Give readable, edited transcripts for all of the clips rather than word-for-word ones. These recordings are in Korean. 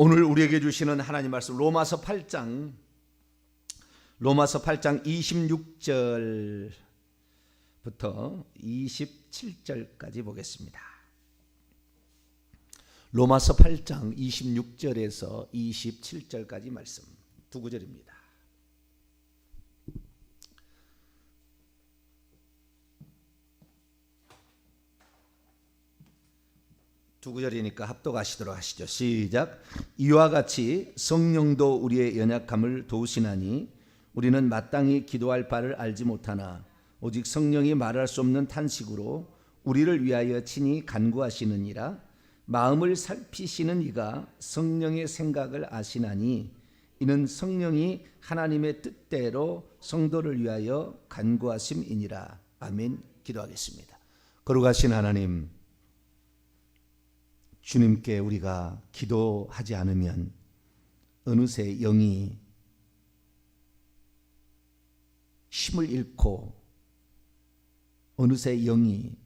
오늘 우리에게 주시는 하나님 말씀 로마서 8장 26절부터 27절까지 보겠습니다. 로마서 8장 26절에서 27절까지 말씀 두 구절입니다. 두 구절이니까 합독하시도록 하시죠. 시작. 이와 같이 성령도 우리의 연약함을 도우시나니 우리는 마땅히 기도할 바를 알지 못하나 오직 성령이 말할 수 없는 탄식으로 우리를 위하여 친히 간구하시느니라. 마음을 살피시는 이가 성령의 생각을 아시나니 이는 성령이 하나님의 뜻대로 성도를 위하여 간구하심이니라. 아멘. 기도하겠습니다. 거룩하신 하나님, 주님께 우리가 기도하지 않으면 어느새 영이 힘을 잃고 어느새 영이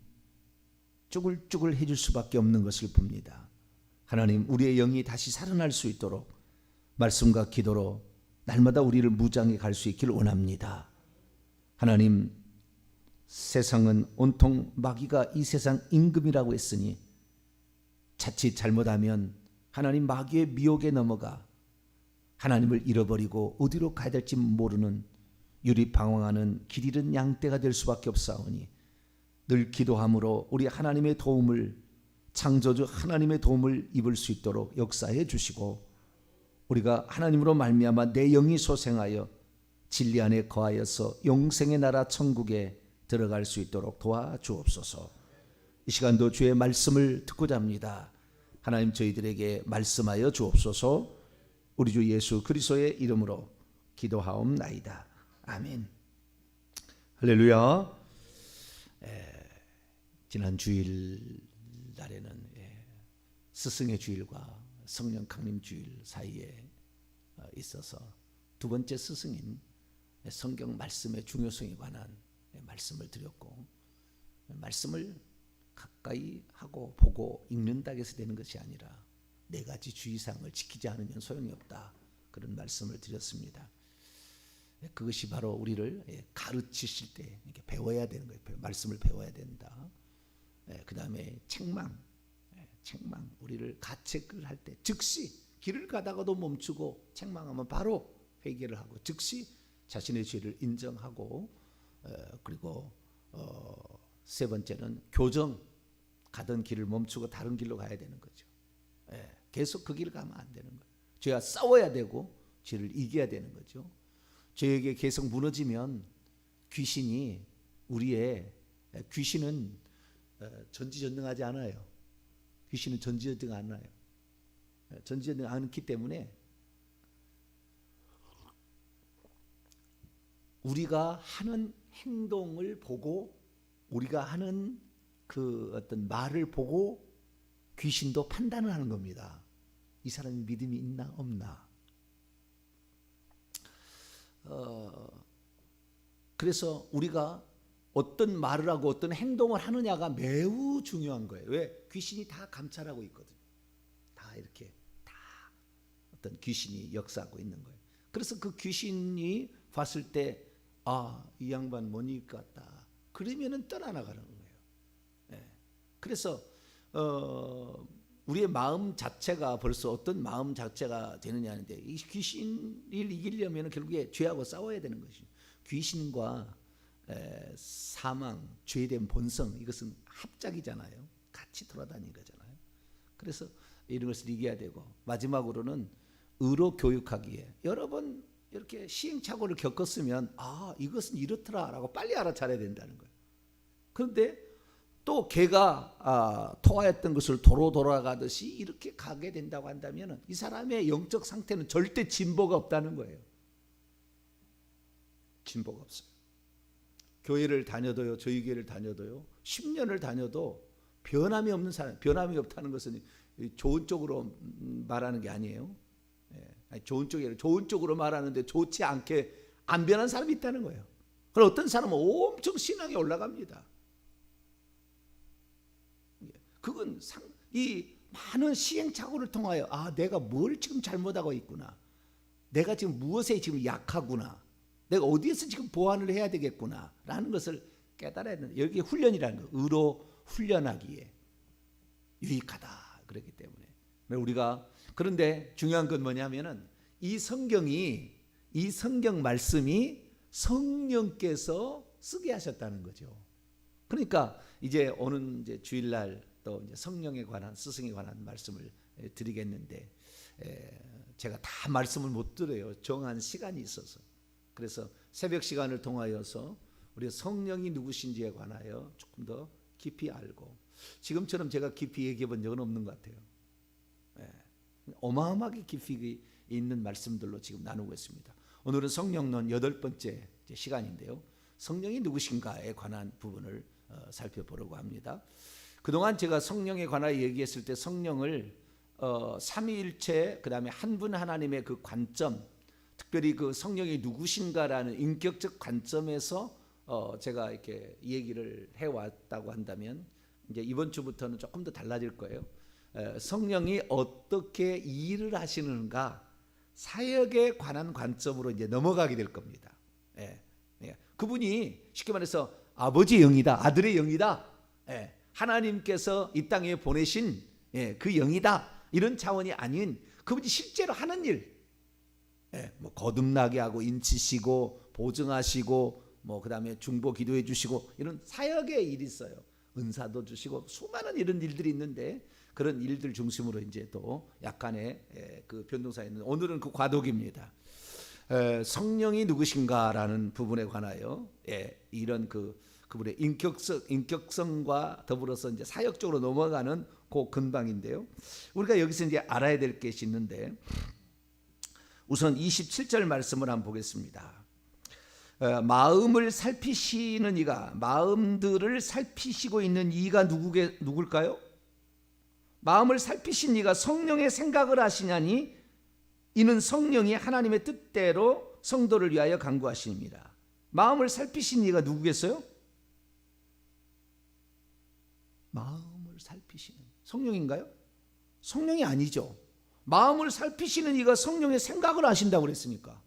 쭈글쭈글 해줄 수밖에 없는 것을 봅니다. 하나님, 우리의 영이 다시 살아날 수 있도록 말씀과 기도로 날마다 우리를 무장해 갈 수 있기를 원합니다. 하나님, 세상은 온통 마귀가 이 세상 임금이라고 했으니 자칫 잘못하면 하나님 마귀의 미혹에 넘어가 하나님을 잃어버리고 어디로 가야 될지 모르는 유리방황하는 길 잃은 양떼가 될 수밖에 없사오니 늘 기도함으로 우리 하나님의 도움을, 창조주 하나님의 도움을 입을 수 있도록 역사해 주시고 우리가 하나님으로 말미암아 내 영이 소생하여 진리 안에 거하여서 영생의 나라 천국에 들어갈 수 있도록 도와주옵소서. 이 시간도 주의 말씀을 듣고자 합니다. 하나님, 저희들에게 말씀하여 주옵소서. 우리 주 예수 그리스도의 이름으로 기도하옵나이다. 아멘. 할렐루야. 지난 주일 날에는 스승의 주일과 성령 강림 주일 사이에 있어서 두 번째 스승인 성경 말씀의 중요성에 관한 말씀을 드렸고, 말씀을 가까이 하고 보고 읽는다고 해서 되는 것이 아니라 네 가지 주의사항을 지키지 않으면 소용이 없다, 그런 말씀을 드렸습니다. 그것이 바로 우리를 가르치실 때 이렇게 배워야 되는 거예요. 말씀을 배워야 된다. 그 다음에 책망, 우리를 가책을 할 때 즉시 길을 가다가도 멈추고 책망하면 바로 회개를 하고 즉시 자신의 죄를 인정하고, 그리고 세 번째는 교정, 가던 길을 멈추고 다른 길로 가야 되는 거죠. 계속 그 길을 가면 안 되는 거예요. 죄와 싸워야 되고 죄를 이겨야 되는 거죠. 죄에게 계속 무너지면 귀신은 전지전능하지 않아요. 귀신은 전지전능 않아요. 전지전능 않기 때문에 우리가 하는 행동을 보고, 우리가 하는 그 어떤 말을 보고 귀신도 판단을 하는 겁니다. 이 사람이 믿음이 있나 없나. 그래서 우리가 어떤 말을 하고 어떤 행동을 하느냐가 매우 중요한 거예요. 왜? 귀신이 다 감찰하고 있거든요. 다 이렇게 다 어떤 귀신이 역사하고 있는 거예요. 그래서 그 귀신이 봤을 때 이 양반 뭐니 같다, 그러면은 떠나나가는 거예요. 그래서 우리의 마음 자체가 벌써 어떤 마음 자체가 되느냐 하는데, 이 귀신을 이기려면 결국에 죄하고 싸워야 되는 것이죠. 귀신과 사망, 죄된 본성, 이것은 합작이잖아요. 같이 돌아다니는 거잖아요. 그래서 이런 것을 이겨야 되고, 마지막으로는 의로 교육하기에 여러 번 이렇게 시행착오를 겪었으면 이것은 이렇더라라고 빨리 알아차려야 된다는 거예요. 그런데 또 개가 토하였던 것을 도로 돌아가듯이 이렇게 가게 된다고 한다면 이 사람의 영적 상태는 절대 진보가 없다는 거예요. 진보가 없어요. 교회를 다녀도요, 저희 교회를 다녀도요, 10년을 다녀도 변함이 없는 사람, 변함이 없다는 것은 좋은 쪽으로 말하는 게 아니에요. 좋은 쪽으로 말하는데 좋지 않게 안 변한 사람이 있다는 거예요. 그럼 어떤 사람은 엄청 신앙이 올라갑니다. 그건 이 많은 시행착오를 통하여 내가 뭘 지금 잘못하고 있구나, 내가 지금 무엇에 지금 약하구나, 내가 어디에서 지금 보완을 해야 되겠구나 라는 것을 깨달아야 된다. 여기 훈련이라는 거, 의로 훈련하기에 유익하다. 그렇기 때문에 우리가, 그런데 중요한 건 뭐냐면은 이 성경 말씀이 성령께서 쓰게 하셨다는 거죠. 그러니까 이제 오는 이제 주일날 또 이제 성령에 관한, 스승에 관한 말씀을 드리겠는데, 제가 다 말씀을 못 드려요. 정한 시간이 있어서. 그래서 새벽 시간을 통하여서 우리 성령이 누구신지에 관하여 조금 더 깊이 알고, 지금처럼 제가 깊이 얘기해 본 적은 없는 것 같아요. 어마어마하게 깊이 있는 말씀들로 지금 나누고 있습니다. 오늘은 성령론 8번째 시간인데요, 성령이 누구신가에 관한 부분을 살펴보려고 합니다. 그동안 제가 성령에 관하여 얘기했을 때 성령을 삼위일체, 그 다음에 한 분 하나님의 그 관점, 특별히 그 성령이 누구신가라는 인격적 관점에서 제가 이렇게 얘기를 해왔다고 한다면, 이제 이번 주부터는 조금 더 달라질 거예요. 성령이 어떻게 일을 하시는가, 사역에 관한 관점으로 이제 넘어가게 될 겁니다. 그분이 쉽게 말해서 아버지의 영이다, 아들의 영이다, 하나님께서 이 땅에 보내신 그 영이다, 이런 차원이 아닌 그분이 실제로 하는 일, 뭐 거듭나게 하고 인치시고 보증하시고, 뭐 그다음에 중보 기도해 주시고, 이런 사역의 일이 있어요. 은사도 주시고 수많은 이런 일들이 있는데, 그런 일들 중심으로 이제 또 약간의 그 변동사에 있는, 오늘은 그 과도기입니다. 성령이 누구신가라는 부분에 관하여 이런 그분의 인격성과 더불어서 이제 사역적으로 넘어가는 그 근방인데요. 우리가 여기서 이제 알아야 될 것이 있는데, 우선 27절 말씀을 한번 보겠습니다. 마음을 살피시는 이가, 마음들을 살피시고 있는 이가 누굴까요? 마음을 살피신 이가 성령의 생각을 하시냐니 이는 성령이 하나님의 뜻대로 성도를 위하여 간구하시니라. 마음을 살피신 이가 누구겠어요? 마음을 살피시는 성령인가요? 성령이 아니죠. 마음을 살피시는 이가 성령의 생각을 하신다고 그랬으니까.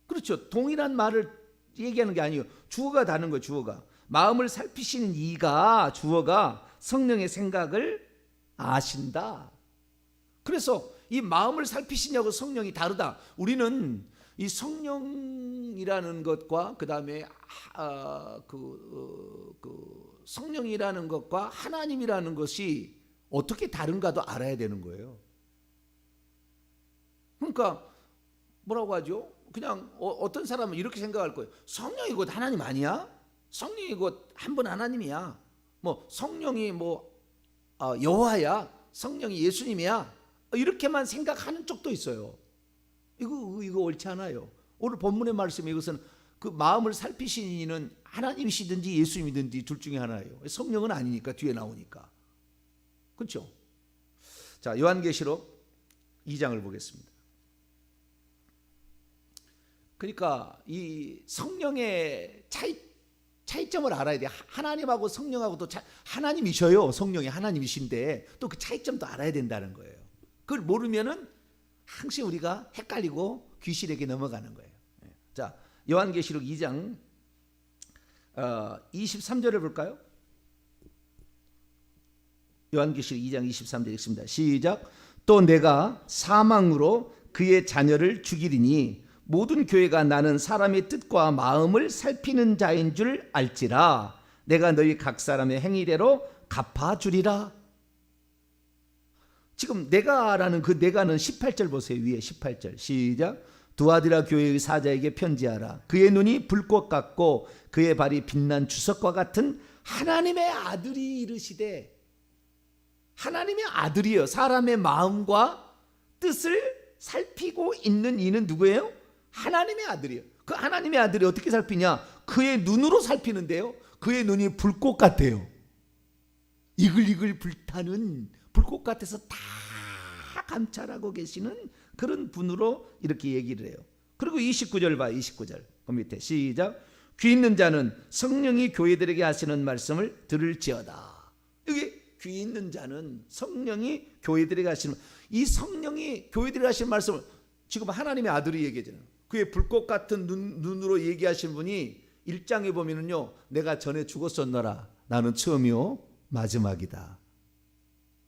그렇죠. 동일한 말을 얘기하는 게 아니에요. 주어가 다른 거예요. 주어가. 마음을 살피시는 이가, 주어가 성령의 생각을 아신다. 그래서 이 마음을 살피시냐고 성령이 다르다. 우리는 이 성령이라는 것과 그 다음에 성령이라는 것과 하나님이라는 것이 어떻게 다른가도 알아야 되는 거예요. 그러니까 뭐라고 하죠? 그냥 어떤 사람은 이렇게 생각할 거예요. 성령이 곧 하나님 아니야? 성령이 곧 한 분 하나님이야. 뭐 성령이 여호와야, 성령이 예수님이야, 이렇게만 생각하는 쪽도 있어요. 이거 옳지 않아요. 오늘 본문의 말씀에 이것은 그 마음을 살피시는 이는 하나님이시든지 예수님이든지 둘 중에 하나예요. 성령은 아니니까, 뒤에 나오니까. 그렇죠? 자, 요한계시록 2장을 보겠습니다. 그러니까 이 성령의 차이점을 알아야 돼요. 하나님하고 성령하고 또 하나님이셔요. 성령이 하나님이신데 또 그 차이점도 알아야 된다는 거예요. 그걸 모르면은 항상 우리가 헷갈리고 귀신에게 넘어가는 거예요. 자, 요한계시록 2장 23절을 볼까요? 요한계시록 2장 23절 읽습니다. 시작. 또 내가 사망으로 그의 자녀를 죽이리니 모든 교회가 나는 사람의 뜻과 마음을 살피는 자인 줄 알지라. 내가 너희 각 사람의 행위대로 갚아주리라. 지금 내가라는 그 내가는 18절 보세요. 위에 18절 시작. 두아디라 교회의 사자에게 편지하라. 그의 눈이 불꽃 같고 그의 발이 빛난 주석과 같은 하나님의 아들이 이르시되. 하나님의 아들이요, 사람의 마음과 뜻을 살피고 있는 이는 누구예요? 하나님의 아들이에요. 그 하나님의 아들이 어떻게 살피냐? 그의 눈으로 살피는데요, 그의 눈이 불꽃 같아요. 이글이글 불타는 불꽃 같아서 다 감찰하고 계시는 그런 분으로 이렇게 얘기를 해요. 그리고 29절 봐. 29절 그 밑에 시작. 귀 있는 자는 성령이 교회들에게 하시는 말씀을 들을지어다. 여기 귀 있는 자는 성령이 교회들에게 하시는, 이 성령이 교회들에게 하시는 말씀을 지금 하나님의 아들이 얘기하잖아요. 그의 불꽃 같은 눈으로 얘기하신 분이 1장에 보면은요, 내가 전에 죽었었노라. 나는 처음이요 마지막이다.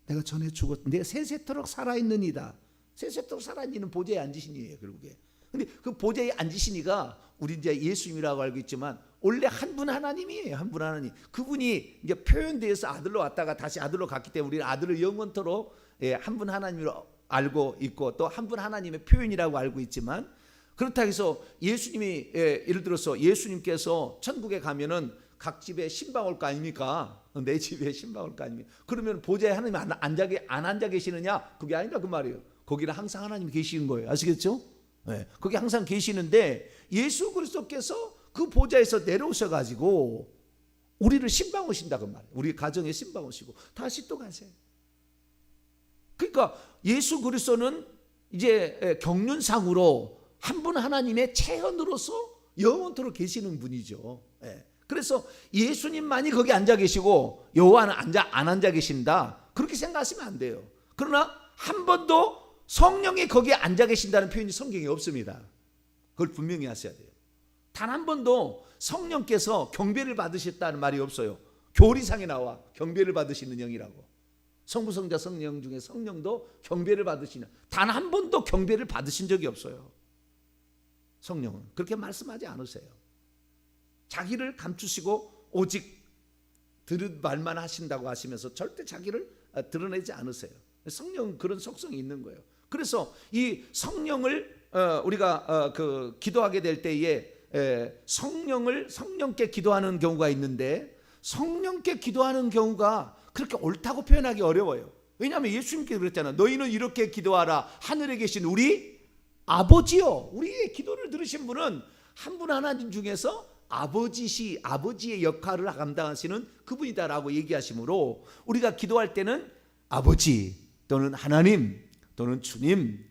내가 전에 죽었는데 세세토록 살아있느니다. 세세토록 살아있는 보좌에 앉으신 이에요, 결국에. 근데 그 보좌에 앉으신 이가 우리 이제 예수님이라고 알고 있지만 원래 한 분 하나님이에요. 한 분 하나님. 그분이 이제 표현되어서 아들로 왔다가 다시 아들로 갔기 때문에 우리는 아들을 영원토록 한 분 하나님으로 알고 있고 또 한 분 하나님의 표현이라고 알고 있지만, 그렇다고 해서 예수님이 예를 들어서 예수님께서 천국에 가면은 각 집에 신방 올 거 아닙니까? 내 집에 신방 올 거 아닙니까? 그러면 보좌에 하나님이 안 앉아 계시느냐? 그게 아니다 그 말이에요. 거기는 항상 하나님이 계시는 거예요. 아시겠죠? 네, 거기 항상 계시는데 예수 그리스도께서 그 보좌에서 내려오셔가지고 우리를 신방 오신다 그 말이에요. 우리 가정에 신방 오시고 다시 또 가세요. 그러니까 예수 그리스도는 이제 경륜상으로 한 분 하나님의 체현으로서 영원토록 계시는 분이죠. 그래서 예수님만이 거기 앉아 계시고 여호와는 안 앉아 계신다, 그렇게 생각하시면 안 돼요. 그러나 한 번도 성령이 거기에 앉아 계신다는 표현이 성경에 없습니다. 그걸 분명히 하셔야 돼요. 단 한 번도 성령께서 경배를 받으셨다는 말이 없어요. 교리상에 나와 경배를 받으시는 영이라고. 성부, 성자, 성령 중에 성령도 경배를 받으시는, 단 한 번도 경배를 받으신 적이 없어요. 성령은 그렇게 말씀하지 않으세요. 자기를 감추시고 오직 들은 말만 하신다고 하시면서 절대 자기를 드러내지 않으세요. 성령은 그런 속성이 있는 거예요. 그래서 이 성령을 우리가 기도하게 될 때에 성령께 기도하는 경우가 있는데, 성령께 기도하는 경우가 그렇게 옳다고 표현하기 어려워요. 왜냐하면 예수님께서 그랬잖아요. 너희는 이렇게 기도하라. 하늘에 계신 우리 아버지요. 우리의 기도를 들으신 분은 한 분 하나님 중에서 아버지의 역할을 감당하시는 그분이다라고 얘기하시므로 우리가 기도할 때는 아버지 또는 하나님 또는 주님,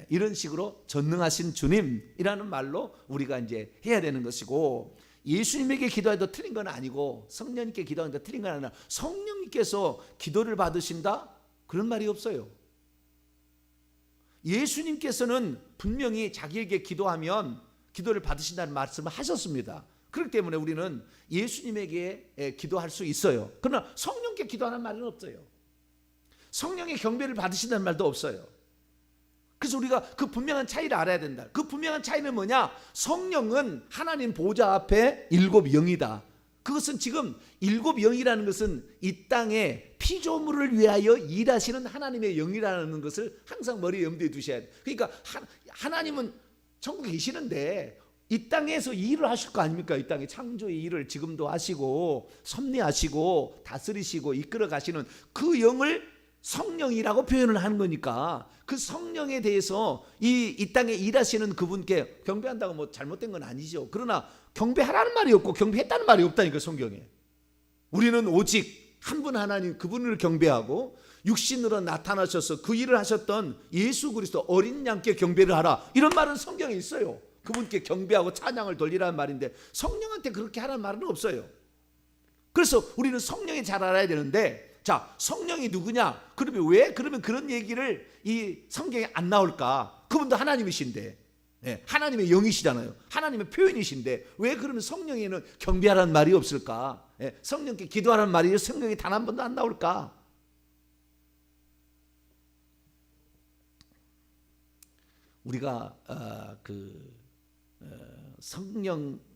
이런 식으로 전능하신 주님이라는 말로 우리가 이제 해야 되는 것이고, 예수님에게 기도해도 틀린 건 아니고 성령님께 기도하는데 틀린 건 아니라 성령님께서 기도를 받으신다? 그런 말이 없어요. 예수님께서는 분명히 자기에게 기도하면 기도를 받으신다는 말씀을 하셨습니다. 그렇기 때문에 우리는 예수님에게 기도할 수 있어요. 그러나 성령께 기도하는 말은 없어요. 성령의 경배를 받으신다는 말도 없어요. 그래서 우리가 그 분명한 차이를 알아야 된다. 그 분명한 차이는 뭐냐? 성령은 하나님 보좌 앞에 7영이다. 그것은 지금 7영이라는 것은 이 땅에 피조물을 위하여 일하시는 하나님의 영이라는 것을 항상 머리에 염두에 두셔야 돼요. 그러니까 하나님은 천국에 계시는데 이 땅에서 일을 하실 거 아닙니까? 이 땅에 창조의 일을 지금도 하시고 섭리하시고 다스리시고 이끌어 가시는 그 영을 성령이라고 표현을 하는 거니까, 그 성령에 대해서 이 땅에 일하시는 그분께 경배한다고 뭐 잘못된 건 아니죠. 그러나 경배하라는 말이 없고 경배했다는 말이 없다니까 성경에. 우리는 오직 한 분 하나님 그분을 경배하고 육신으로 나타나셔서 그 일을 하셨던 예수 그리스도 어린 양께 경배를 하라, 이런 말은 성경에 있어요. 그분께 경배하고 찬양을 돌리라는 말인데 성령한테 그렇게 하라는 말은 없어요. 그래서 우리는 성령이 잘 알아야 되는데, 자, 성령이 누구냐? 그러면 그런 얘기를 이 성경에 안 나올까? 그분도 하나님이신데, 하나님의 영이시잖아요. 하나님의 표현이신데 왜 그러면 성령에는 경배하라는 말이 없을까? 성령께 기도하라는 말이 성경에 단 한 번도 안 나올까? 우리가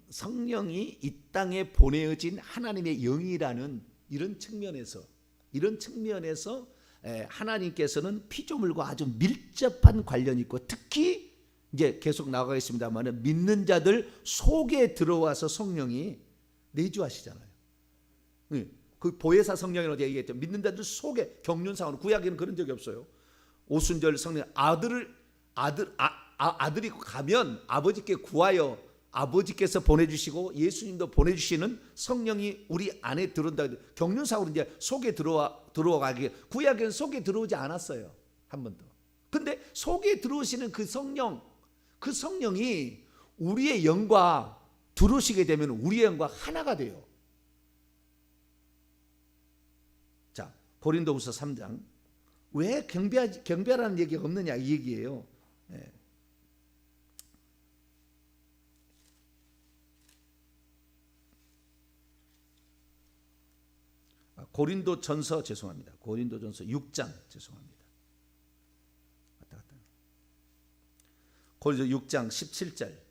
성령이 이 땅에 보내어진 하나님의 영이라는 이런 측면에서 하나님께서는 피조물과 아주 밀접한 관련이 있고, 특히 이제 계속 나가겠습니다만 믿는 자들 속에 들어와서 성령이 내주하시잖아요. 그 보혜사 성령이라고 얘기했죠. 믿는 자들 속에, 경륜상으로 구약에는 그런 적이 없어요. 오순절 성령 아들이 가면 아버지께 구하여 아버지께서 보내주시고 예수님도 보내주시는 성령이 우리 안에 들어온다. 경륜상으로 이제 속에 들어가게, 구약에는 속에 들어오지 않았어요, 한 번도. 근데 속에 들어오시는 그 성령이 우리의 영과 들어오시게 되면 우리의 영과 하나가 돼요. 자, 고린도후서 3장. 왜 경배라는 얘기가 없느냐 이 얘기예요. 예. 고린도전서 죄송합니다. 고린도전서 6장 죄송합니다. 왔다 갔다. 고린도 6장 17절.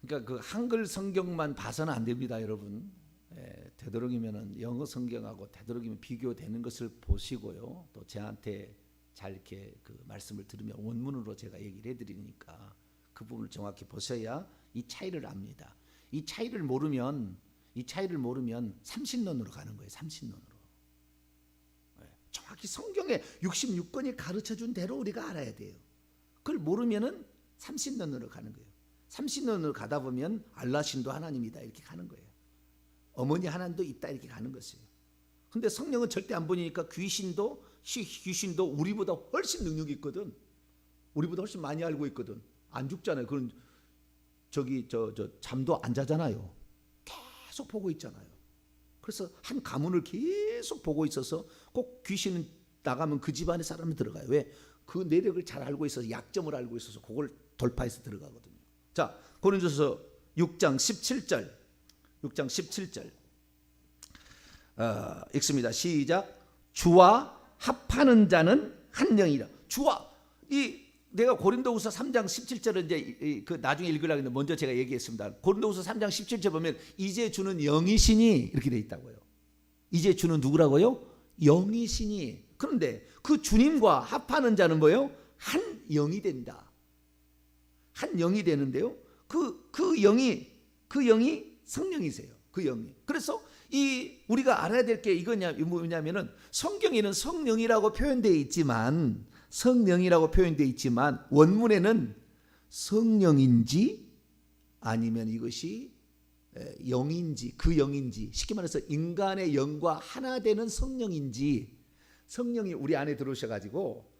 그러니까 그 한글 성경만 봐서는 안 됩니다, 여러분. 되도록이면은 영어 성경하고 되도록이면 비교되는 것을 보시고요. 또 저한테 잘 이렇게 그 말씀을 들으면 원문으로 제가 얘기를 해드리니까 그 부분을 정확히 보셔야 이 차이를 압니다. 이 차이를 모르면 삼신론으로 가는 거예요. 삼신론으로. 정확히 성경에 66권이 가르쳐준 대로 우리가 알아야 돼요. 그걸 모르면은 삼신론으로 가는 거예요. 삼신론으로 가다 보면 알라신도 하나님이다 이렇게 가는 거예요. 어머니 하나님도 있다 이렇게 가는 것이에요. 근데 성령은 절대 안 보니까 귀신도 우리보다 훨씬 능력이 있거든. 우리보다 훨씬 많이 알고 있거든. 안 죽잖아요. 그런 잠도 안 자잖아요. 계속 보고 있잖아요. 그래서 한 가문을 계속 보고 있어서 꼭 귀신은 나가면 그 집안의 사람이 들어가요. 왜? 그 내력을 잘 알고 있어서 약점을 알고 있어서 그걸 돌파해서 들어가거든요. 자, 고린도서 6장 17절. 6장 17절. 읽습니다. 시작. 주와 합하는 자는 한 영이라. 주와 내가 고린도후서 3장 17절을 이제 그 나중에 읽으려고 했는데 먼저 제가 얘기했습니다. 고린도후서 3장 17절 보면 이제 주는 영이시니 이렇게 돼 있다고요. 이제 주는 누구라고요? 영이시니. 그런데 그 주님과 합하는 자는 뭐예요? 한 영이 된다. 한 영이 되는데요. 그 영이 성령이세요. 그 영이. 그래서 우리가 알아야 될 게 뭐냐면은 성경에는 성령이라고 표현되어 있지만 원문에는 성령인지 아니면 이것이 영인지 그 영인지 쉽게 말해서 인간의 영과 하나 되는 성령인지 성령이 우리 안에 들어오셔가지고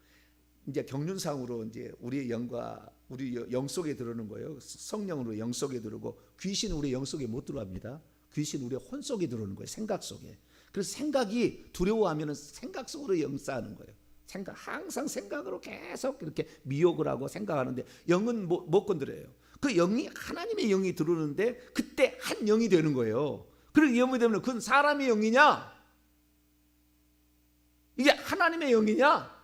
이제 경륜상으로 이제 우리의 영과 우리 영 속에 들어오는 거예요. 성령으로 영 속에 들어오고 귀신은 우리 영 속에 못 들어갑니다. 귀신은 우리 혼 속에 들어오는 거예요. 생각 속에. 그래서 생각이 두려워하면 생각 속으로 영싸하는 거예요. 항상 생각으로 계속 이렇게 미혹을 하고 생각하는데 영은 못 건드려요. 그 영이 하나님의 영이 들어오는데 그때 한 영이 되는 거예요. 그리고 영이 되면 그건 사람의 영이냐? 이게 하나님의 영이냐?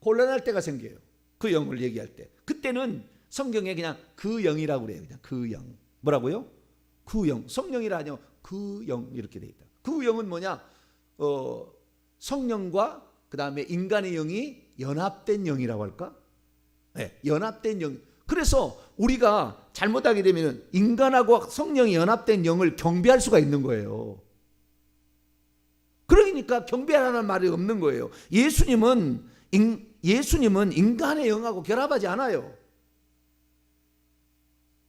곤란할 때가 생겨요. 그 영을 얘기할 때. 그때는 성경에 그냥 그 영이라고 그래요. 그냥 그 영. 뭐라고요? 그 영. 성령이라 하냐? 그 영 이렇게 돼 있다. 그 영은 뭐냐? 성령과 그 다음에 인간의 영이 연합된 영이라고 할까? 네, 연합된 영. 그래서 우리가 잘못하게 되면 인간하고 성령이 연합된 영을 경배할 수가 있는 거예요. 그러니까 경배하라는 말이 없는 거예요. 예수님은 인간의 영하고 결합하지 않아요.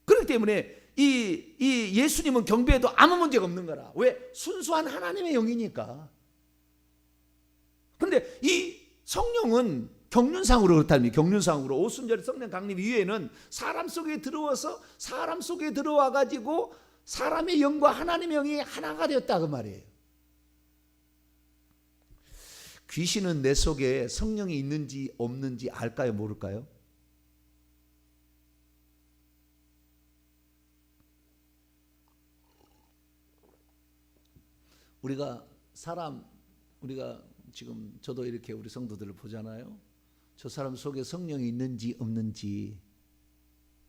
그렇기 때문에 이 예수님은 경배해도 아무 문제가 없는 거라. 왜? 순수한 하나님의 영이니까. 그런데 이 성령은 경륜상으로 그렇다면 경륜상으로 오순절의 성령 강림 이후에는 사람 속에 들어와서 사람 속에 들어와 가지고 사람의 영과 하나님의 영이 하나가 되었다 그 말이에요. 귀신은 내 속에 성령이 있는지 없는지 알까요? 모를까요? 우리가 지금 저도 이렇게 우리 성도들을 보잖아요. 저 사람 속에 성령이 있는지 없는지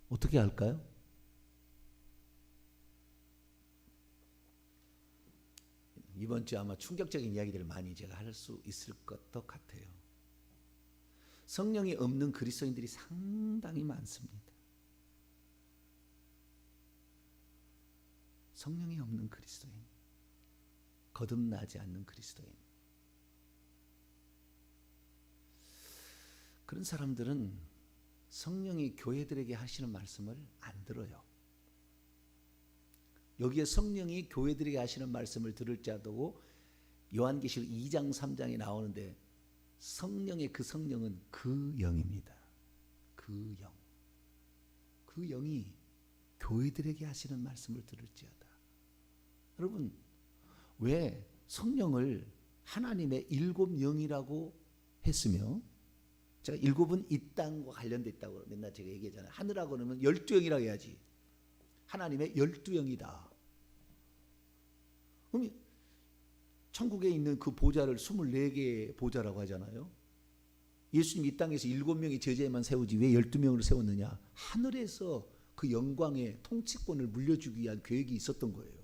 어떻게 알까요? 이번 주에 아마 충격적인 이야기들을 많이 제가 할 수 있을 것도 같아요. 성령이 없는 그리스도인들이 상당히 많습니다. 성령이 없는 그리스도인, 거듭나지 않는 그리스도인. 그런 사람들은 성령이 교회들에게 하시는 말씀을 안 들어요. 여기에 성령이 교회들에게 하시는 말씀을 들을지라도 요한계시록 2장 3장에 나오는데 성령의 그 성령은 그 영입니다. 그 영. 그 영이 교회들에게 하시는 말씀을 들을지어다. 여러분, 왜 성령을 하나님의 일곱 영이라고 했으며, 제가 일곱은 이 땅과 관련돼 있다고 맨날 제가 얘기하잖아요. 하늘하고 그러면 12영이라고 해야지. 하나님의 12영이다. 그럼 천국에 있는 그 보좌를 24개의 보좌라고 하잖아요. 예수님 이 땅에서 7명의 제자에만 세우지 왜 12명을 세웠느냐? 하늘에서 그 영광의 통치권을 물려주기 위한 계획이 있었던 거예요.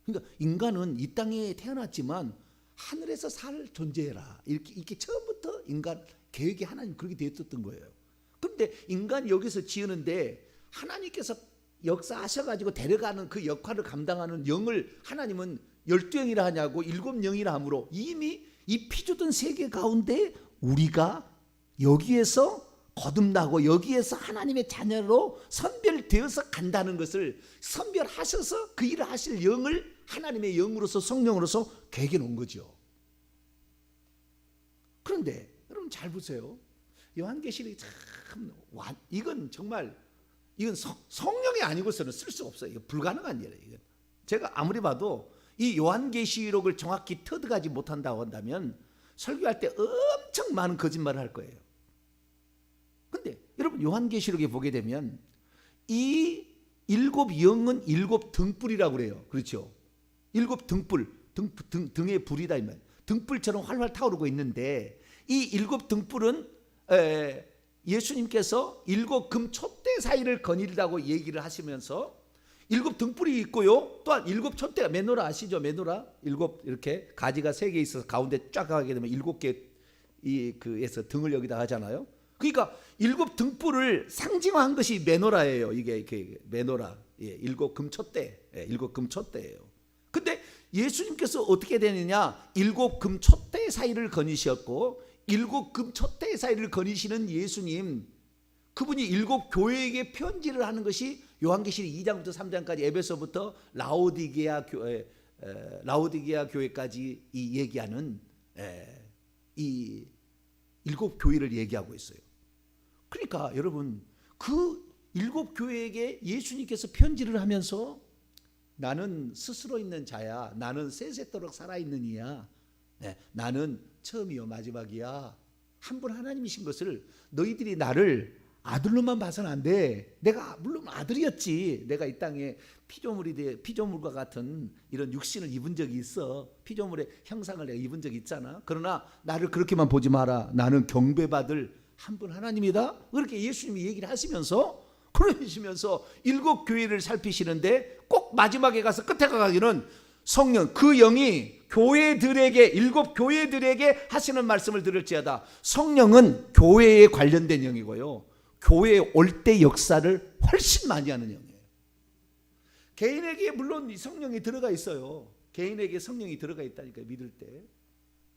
그러니까 인간은 이 땅에 태어났지만 하늘에서 살 존재라. 이렇게 처음부터 인간 계획이 하나님 그렇게 되었던 거예요. 그런데 인간 여기서 지으는데 하나님께서 역사하셔가지고 데려가는 그 역할을 감당하는 영을 하나님은 12영이라 하냐고 7영이라 하므로 이미 이 피조된 세계 가운데 우리가 여기에서 거듭나고 여기에서 하나님의 자녀로 선별되어서 간다는 것을 선별하셔서 그 일을 하실 영을 하나님의 영으로서 성령으로서 계획해 놓은 거죠. 그런데 여러분 잘 보세요. 요한계시록이 참 이건 정말 이건 성령이 아니고서는 쓸 수 없어요. 이거 불가능한 일이에요. 이건. 제가 아무리 봐도 이 요한계시록을 정확히 터득하지 못한다고 한다면 설교할 때 엄청 많은 거짓말을 할 거예요. 근데 여러분 요한계시록에 보게 되면 이 일곱 영은 일곱 등불이라고 그래요. 그렇죠? 일곱 등불, 등의 불이다 이 말. 등불처럼 활활 타오르고 있는데 이 일곱 등불은 예수님께서 일곱 금 촛대 사이를 거닐다고 얘기를 하시면서 일곱 등불이 있고요. 또한 일곱 촛대가 메노라 아시죠? 메노라 일곱 이렇게 가지가 3개 있어서 가운데 쫙 가게 되면 7개 그에서 등을 여기다 하잖아요. 그러니까 일곱 등불을 상징화한 것이 메노라예요. 이게 메노라, 일곱 금 촛대, 일곱 금 촛대예요. 근데 예수님께서 어떻게 되느냐? 일곱 금 촛대 사이를 거니셨고 일곱 금 촛대 사이를 거니시는 예수님, 그분이 일곱 교회에게 편지를 하는 것이 요한계시록 2장부터 3장까지 에베소부터 라오디게아 교회까지 이 얘기하는 이 일곱 교회를 얘기하고 있어요. 그러니까 여러분 그 일곱 교회에게 예수님께서 편지를 하면서 나는 스스로 있는 자야, 나는 세세토록 살아있는 이야, 나는 처음이요 마지막이야, 한 분 하나님이신 것을 너희들이 나를 아들로만 봐서는 안 돼. 내가 물론 아들이었지. 내가 이 땅에 피조물과 같은 이런 육신을 입은 적이 있어. 피조물의 형상을 내가 입은 적이 있잖아. 그러나 나를 그렇게만 보지 마라. 나는 경배받을 한 분 하나님이다. 그렇게 예수님이 얘기를 하시면서 그러시면서 일곱 교회를 살피시는데 꼭 마지막에 가서 끝에 가기는 성령 그 영이 교회들에게 일곱 교회들에게 하시는 말씀을 들을지어다. 성령은 교회에 관련된 영이고요. 교회에 올 때 역사를 훨씬 많이 하는 영이에요. 개인에게 물론 이 성령이 들어가 있어요. 개인에게 성령이 들어가 있다니까요.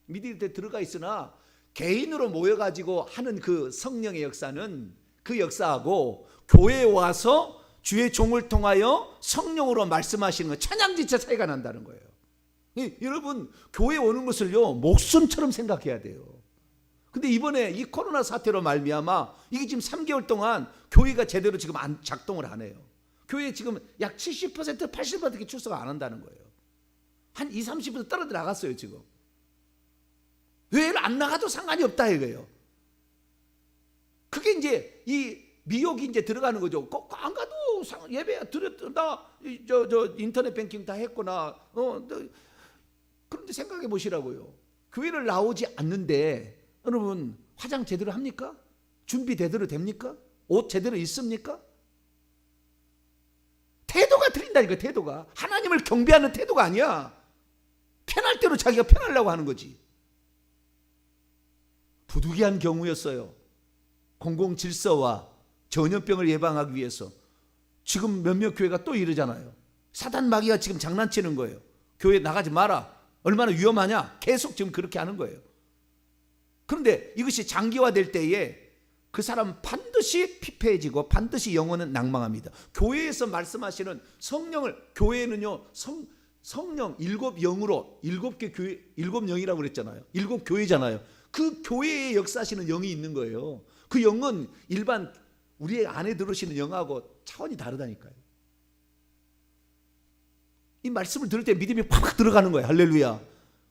믿을 때 들어가 있으나 개인으로 모여가지고 하는 그 성령의 역사는 그 역사하고 교회에 와서 주의 종을 통하여 성령으로 말씀하시는 건 천양지차 차이가 난다는 거예요. 여러분 교회에 오는 것을요 목숨처럼 생각해야 돼요. 근데 이번에 이 코로나 사태로 말미암아 이게 지금 3개월 동안 교회가 제대로 지금 작동을 안 해요. 교회 지금 약 70% 80% 출석 안 한다는 거예요. 한 20-30% 떨어져 나갔어요 지금. 교회를 안 나가도 상관이 없다 이거예요. 그게 이제 이 미혹이 이제 들어가는 거죠. 안 가도 예배 드렸다, 저 인터넷 뱅킹 다 했구나. 그런데 생각해 보시라고요. 교회를 나오지 않는데 여러분 화장 제대로 합니까? 준비 제대로 됩니까? 옷 제대로 입습니까? 태도가 틀린다니까. 태도가 하나님을 경배하는 태도가 아니야. 편할 대로 자기가 편하려고 하는 거지. 부득이한 경우였어요. 공공질서와 전염병을 예방하기 위해서 지금 몇몇 교회가 또 이러잖아요. 사단 마귀가 지금 장난치는 거예요. 교회 나가지 마라. 얼마나 위험하냐. 계속 지금 그렇게 하는 거예요. 그런데 이것이 장기화될 때에 그 사람은 반드시 피폐해지고 반드시 영혼은 낭망합니다. 교회에서 말씀하시는 성령을, 교회는요 성령 일곱 영으로 일곱 개 교회, 일곱 영이라고 그랬잖아요. 일곱 교회잖아요. 그 교회에 역사하시는 영이 있는 거예요. 그 영은 일반 우리 안에 들어오시는 영하고 차원이 다르다니까요. 이 말씀을 들을 때 믿음이 팍팍 들어가는 거예요. 할렐루야.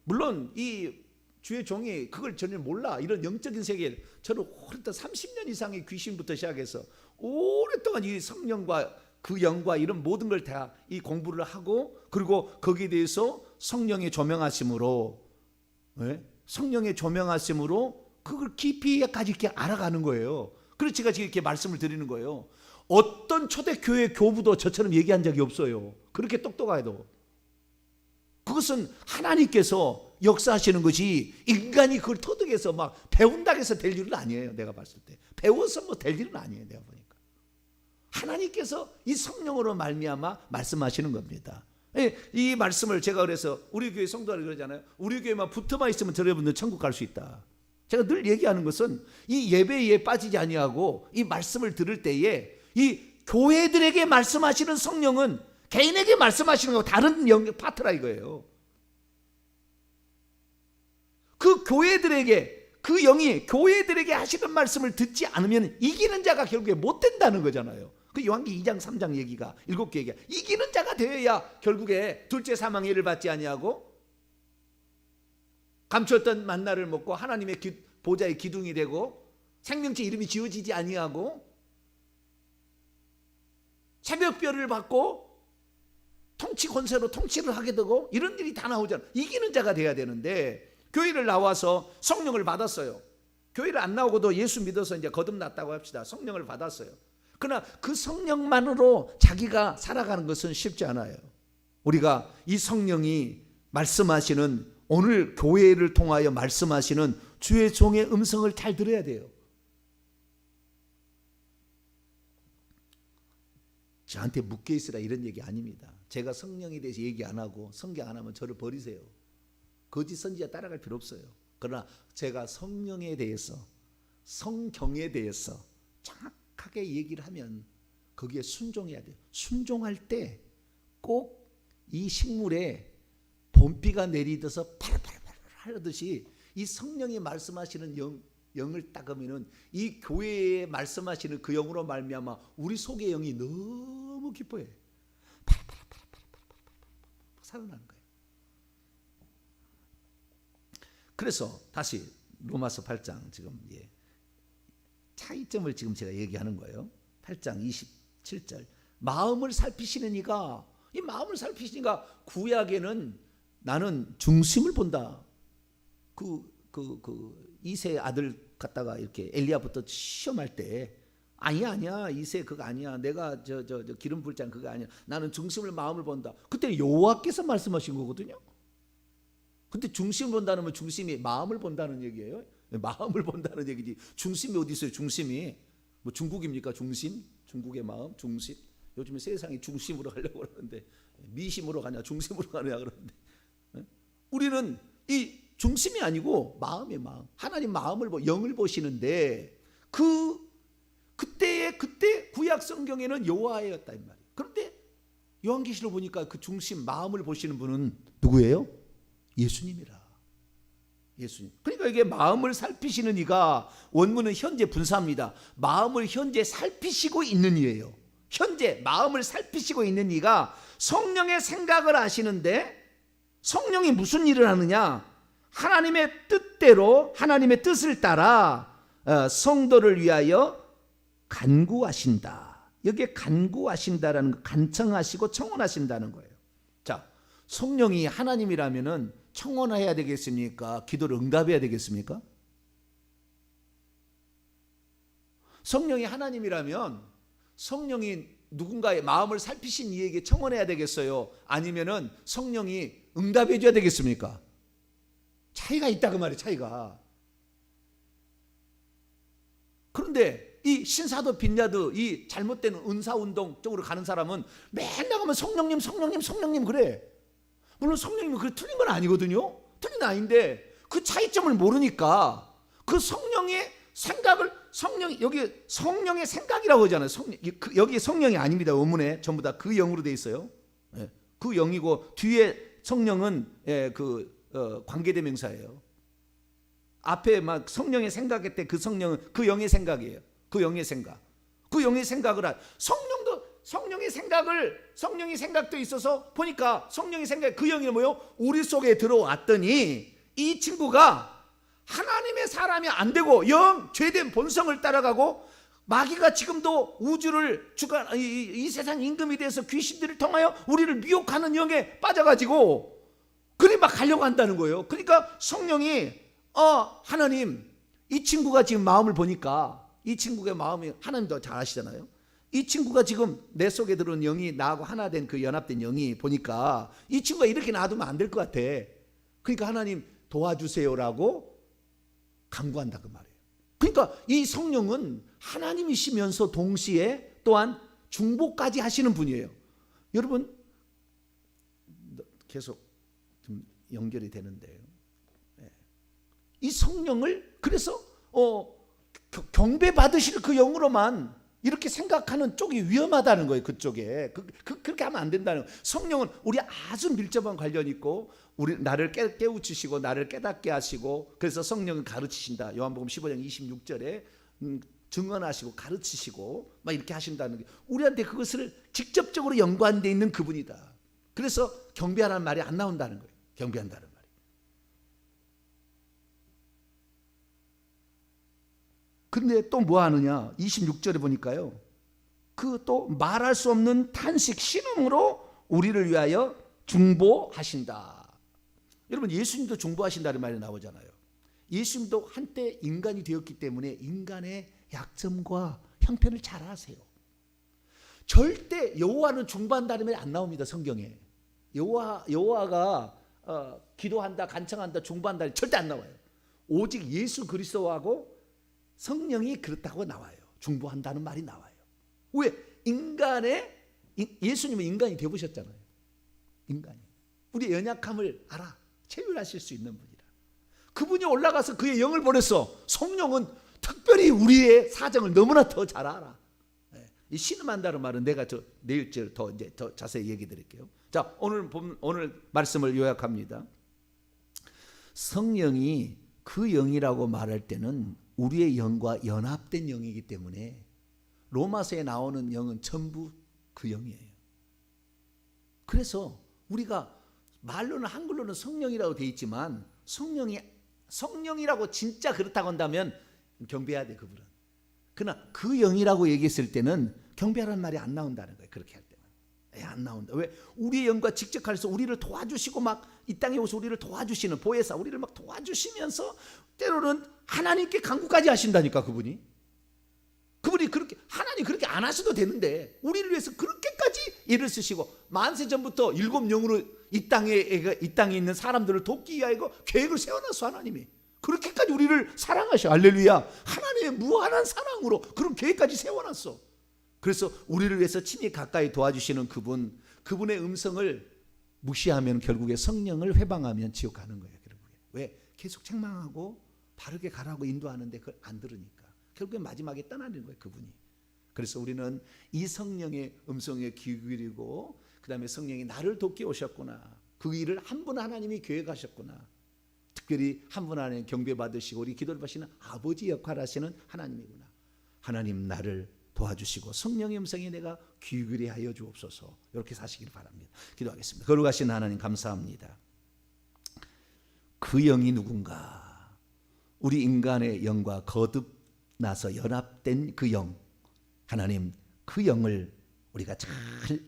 물론 이 주의 종이 그걸 전혀 몰라. 이런 영적인 세계에 저는 오랫동안 30년 이상의 귀신부터 시작해서 오랫동안 이 성령과 그 영과 이런 모든 걸 다 이 공부를 하고, 그리고 거기에 대해서 성령의 조명하심으로, 성령의 조명하심으로 그걸 깊이까지 이렇게 알아가는 거예요. 그래서 제가 지금 이렇게 말씀을 드리는 거예요. 어떤 초대교회 교부도 저처럼 얘기한 적이 없어요. 그렇게 똑똑해도. 그것은 하나님께서 역사하시는 것이 인간이 그걸 터득해서 막 배운다고 해서 될 일은 아니에요. 내가 봤을 때 배워서 뭐 될 일은 아니에요. 내가 보니까 하나님께서 이 성령으로 말미암아 말씀하시는 겁니다. 이 말씀을 제가 그래서 우리 교회 성도들 그러잖아요. 우리 교회만 붙어만 있으면 여러분들 천국 갈 수 있다. 제가 늘 얘기하는 것은 이 예배에 빠지지 아니하고 이 말씀을 들을 때에 이 교회들에게 말씀하시는 성령은 개인에게 말씀하시는 거하고 다른 영역 파트라 이거예요. 그 교회들에게, 그 영이 교회들에게 하시는 말씀을 듣지 않으면 이기는 자가 결국에 못 된다는 거잖아요. 그 요한기 2장 3장 얘기가 7개 얘기가 이기는 자가 되어야 결국에 둘째 사망의 해를 받지 아니하고 감추었던 만나를 먹고 하나님의 보좌의 기둥이 되고 생명체 이름이 지어지지 아니하고 새벽별을 받고 통치 권세로 통치를 하게 되고 이런 일이 다 나오잖아. 이기는 자가 돼야 되는데 교회를 나와서 성령을 받았어요. 교회를 안 나오고도 예수 믿어서 이제 거듭났다고 합시다. 성령을 받았어요. 그러나 그 성령만으로 자기가 살아가는 것은 쉽지 않아요. 우리가 이 성령이 말씀하시는, 오늘 교회를 통하여 말씀하시는 주의 종의 음성을 잘 들어야 돼요. 저한테 묶여 있으라 이런 얘기 아닙니다. 제가 성령에 대해서 얘기 안 하고 성경 안 하면 저를 버리세요. 거짓 선지자 따라갈 필요 없어요. 그러나 제가 성령에 대해서, 성경에 대해서 정확하게 얘기를 하면 거기에 순종해야 돼요. 순종할 때 꼭 이 식물에 봄비가 내리듯이 파라파라파라 하듯이 이 성령이 말씀하시는 영을 닦으면은 이 교회에 말씀하시는 그 영으로 말미암아 우리 속의 영이 너무 기뻐해. 살아나는 거예요. 그래서 다시 로마서 8장 지금 차이점을 지금 제가 얘기하는 거예요. 8장 27절 마음을 살피시는 이가, 이 마음을 살피시니까 구약에는 나는 중심을 본다. 이세 아들 갖다가 이렇게 엘리야부터 시험할 때 아니야 이세 그거 아니야, 내가 저 기름 불 잔 그거 아니야, 나는 중심을 마음을 본다. 그때 여호와께서 말씀하신 거거든요. 근데 중심을 본다는 건 중심이 마음을 본다는 얘기예요. 마음을 본다는 얘기지. 중심이 어디 있어요? 중심이 뭐 중국입니까? 중심? 중국의 마음? 중심? 요즘에 세상이 중심으로 가려고 그러는데 미심으로 가냐 중심으로 가냐 그러는데 우리는 이 중심이 아니고 마음의 마음, 하나님 마음을 영을 보시는데 그때 구약 성경에는 여호와였다 이 말이에요. 그런데 요한계시록 보니까 그 중심 마음을 보시는 분은 누구예요? 예수님이라. 예수님. 그러니까 이게 마음을 살피시는 이가 원문은 현재 분사입니다. 마음을 현재 살피시고 있는 이예요. 현재 마음을 살피시고 있는 이가 성령의 생각을 아시는데 성령이 무슨 일을 하느냐? 하나님의 뜻대로, 하나님의 뜻을 따라 성도를 위하여 간구하신다. 여기에 간구하신다라는 거, 간청하시고 청원하신다는 거예요. 자, 성령이 하나님이라면은 청원해야 되겠습니까? 기도를 응답해야 되겠습니까? 성령이 하나님이라면 성령이 누군가의 마음을 살피신 이에게 청원해야 되겠어요? 아니면은 성령이 응답해 줘야 되겠습니까? 차이가 있다 그 말이에요. 차이가. 그런데 이 신사도 빈야드 이 잘못된 은사운동 쪽으로 가는 사람은 맨날 가면 성령님 그래. 물론 성령님은 그게 틀린 건 아니거든요. 틀린 건 아닌데 그 차이점을 모르니까 그 성령의 생각을 여기 성령의 생각이라고 하잖아요. 여기 성령이 아닙니다. 원문에 전부 다 그 영으로 돼 있어요. 그 영이고 뒤에 성령은 관계대명사예요. 앞에 막 성령의 생각할 때 그 성령은 그 영의 생각이에요. 그 영의 생각. 그 영의 생각을 성령도 성령의 생각도 있어서 보니까 성령의 생각, 그 영이 뭐요? 우리 속에 들어왔더니 이 친구가 하나님의 사람이 안 되고 영 죄된 본성을 따라가고 마귀가 지금도 우주를 주관, 이 세상 임금이 돼서 귀신들을 통하여 우리를 미혹하는 영에 빠져가지고 그리 막 가려고 한다는 거예요. 그러니까 성령이 하나님, 이 친구가 지금 마음을 보니까, 이 친구의 마음이 하나님도 잘 아시잖아요. 이 친구가 지금 내 속에 들어온 영이 나하고 하나 된 그 연합된 영이 보니까 이 친구가 이렇게 놔두면 안 될 것 같아. 그러니까 하나님 도와주세요라고 간구한다 그 말이에요. 그러니까 이 성령은 하나님이시면서 동시에 또한 중보까지 하시는 분이에요. 여러분 계속 좀 연결이 되는데요. 이 성령을 그래서 경배 받으실 그 영으로만 이렇게 생각하는 쪽이 위험하다는 거예요. 그쪽에 그렇게 하면 안 된다는 거예요. 성령은 우리 아주 밀접한 관련이 있고 나를 깨우치시고 나를 깨닫게 하시고, 그래서 성령은 가르치신다. 요한복음 15장 26절에 증언하시고 가르치시고 막 이렇게 하신다는 게 우리한테 그것을 직접적으로 연관되어 있는 그분이다. 그래서 경배하라는 말이 안 나온다는 거예요. 경배한다는 말이. 근데 또 뭐 하느냐? 26절에 보니까요, 그 또 말할 수 없는 탄식, 신음으로 우리를 위하여 중보하신다. 여러분 예수님도 중보하신다는 말이 나오잖아요. 예수님도 한때 인간이 되었기 때문에 인간의 약점과 형편을 잘 아세요. 절대 여호와는 중보한다는 말이 안 나옵니다. 성경에. 여호와가 기도한다, 간청한다, 중보한다 절대 안 나와요. 오직 예수 그리스도하고 성령이 그렇다고 나와요. 중보한다는 말이 나와요. 왜? 예수님은 인간이 되어보셨잖아요. 인간이 우리의 연약함을 알아 체휼하실 수 있는 분이라. 그분이 올라가서 그의 영을 보냈어. 성령은 특별히 우리의 사정을 너무나 더 잘 알아. 이 신음한다는 말은 내가 내일 더 자세히 얘기 드릴게요. 자, 오늘 말씀을 요약합니다. 성령이 그 영이라고 말할 때는 우리의 영과 연합된 영이기 때문에 로마서에 나오는 영은 전부 그 영이에요. 그래서 우리가 말로는 한글로는 성령이라고 되어 있지만 성령이라고 진짜 그렇다고 한다면 경배해야 돼 그분은. 그러나 그 영이라고 얘기했을 때는 경배하라는 말이 안 나온다는 거예요. 그렇게 할 때는 안 나온다. 왜? 우리의 영과 직접해서 우리를 도와주시고 막 이 땅에 오서 우리를 도와주시는 보혜사, 우리를 막 도와주시면서 때로는 하나님께 간구까지 하신다니까. 그분이 그렇게 하나님 그렇게 안 하셔도 되는데 우리를 위해서 그렇게까지 일을 쓰시고 만세 전부터 7영으로 이 땅에 있는 사람들을 돕기 위하여 계획을 세워놨어. 하나님이 그렇게까지 우리를 사랑하셔. 할렐루야. 하나님의 무한한 사랑으로 그런 계획까지 세워놨어. 그래서 우리를 위해서 친히 가까이 도와주시는 그분의 음성을 무시하면 결국에 성령을 회방하면 지옥 가는 거예요. 결국에. 왜? 계속 책망하고 바르게 가라고 인도하는데 그걸 안 들으니까 결국에 마지막에 떠나는 거예요. 그분이. 그래서 우리는 이 성령의 음성에 귀 기울이고, 그 다음에 성령이 나를 돕게 오셨구나, 그 일을 한 분 하나님이 계획하셨구나, 특별히 한 분 하나님 경배받으시고 우리 기도를 받으시는 아버지 역할 하시는 하나님이구나, 하나님 나를 도와주시고 성령의 음성에 내가 귀 기울이게 하여 주옵소서. 이렇게 사시길 바랍니다. 기도하겠습니다. 거룩하신 하나님 감사합니다. 그 영이 누군가? 우리 인간의 영과 거듭나서 연합된 그 영, 하나님 그 영을 우리가 잘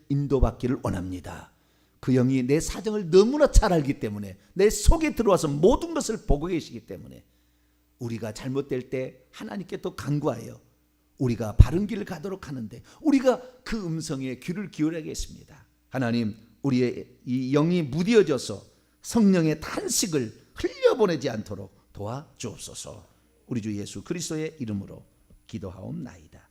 인도받기를 원합니다. 그 영이 내 사정을 너무나 잘 알기 때문에, 내 속에 들어와서 모든 것을 보고 계시기 때문에 우리가 잘못될 때 하나님께 또 간구하여 우리가 바른 길을 가도록 하는데 우리가 그 음성에 귀를 기울여야겠습니다. 하나님, 우리의 이 영이 무뎌져서 성령의 탄식을 흘려보내지 않도록 도와주옵소서. 우리 주 예수 그리스도의 이름으로 기도하옵나이다.